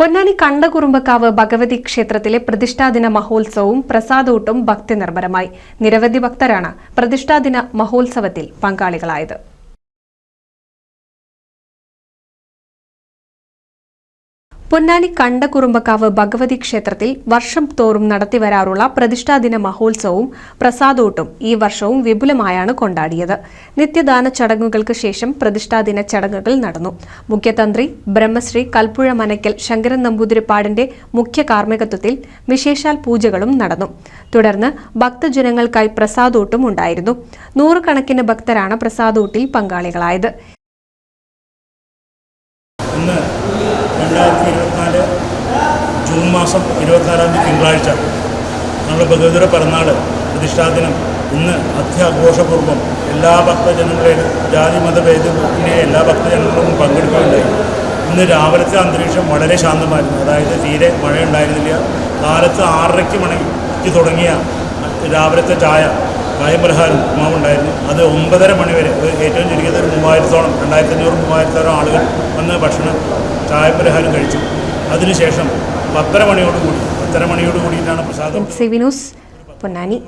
പൊന്നാനി കണ്ടകുറുമ്പക്കാവ് ഭഗവതി ക്ഷേത്രത്തിലെ പ്രതിഷ്ഠാദിന മഹോത്സവവും പ്രസാദൂട്ടും ഭക്തിനിർഭരമായി. നിരവധി ഭക്തരാണ് പ്രതിഷ്ഠാദിന മഹോത്സവത്തിൽ പങ്കാളികളായത്. പൊന്നാനി കണ്ടകുറുമ്പക്കാവ് ഭഗവതി ക്ഷേത്രത്തിൽ വർഷം തോറും നടത്തിവരാറുള്ള പ്രതിഷ്ഠാദിന മഹോത്സവവും പ്രസാദൂട്ടും ഈ വർഷവും വിപുലമായാണ് കൊണ്ടാടിയത്. നിത്യദാന ചടങ്ങുകൾക്ക് ശേഷം പ്രതിഷ്ഠാദിന ചടങ്ങുകൾ നടന്നു. മുഖ്യതന്ത്രി ബ്രഹ്മശ്രീ കൽപ്പുഴ മനയ്ക്കൽ ശങ്കരൻ നമ്പൂതിരിപ്പാടിന്റെ മുഖ്യ കാർമ്മികത്വത്തിൽ വിശേഷാൽ പൂജകളും നടന്നു. തുടർന്ന് ഭക്തജനങ്ങൾക്കായി പ്രസാദൂട്ടും ഉണ്ടായിരുന്നു. നൂറുകണക്കിന് ഭക്തരാണ് പ്രസാദൂട്ടിൽ പങ്കാളികളായത്. 2024 ജൂൺ മാസം 24-ാം തീയതി തിങ്കളാഴ്ച നമ്മുടെ ഭഗവതിയുടെ പിറന്നാൾ പ്രതിഷ്ഠാദിനം ഇന്ന് അത്യാഘോഷപൂർവ്വം എല്ലാ ഭക്തജനങ്ങളെയും ജാതി മതഭേദമന്യേ എല്ലാ ഭക്തജനങ്ങളും പങ്കെടുക്കുകയുണ്ടായി. ഇന്ന് രാവിലത്തെ അന്തരീക്ഷം വളരെ ശാന്തമായിരുന്നു. അതായത് തീരെ മഴയുണ്ടായിരുന്നില്ല. കാലത്ത് 6:30 മണിക്ക് തുടങ്ങിയ രാവിലത്തെ ചായപലഹാരം ഉപ്പുമാവുണ്ടായിരുന്നു. അത് 9:30 മണി വരെ ഏറ്റവും ചുരുങ്ങിയത് 3000-ഓളം 2500-3000-ഓളം ആളുകൾ വന്ന് ഭക്ഷണം ചായപലഹാരം കഴിച്ചു. അതിനുശേഷം 10:30 മണിയോടുകൂടിയിട്ടാണ് പ്രസാദം. പൊന്നാനി.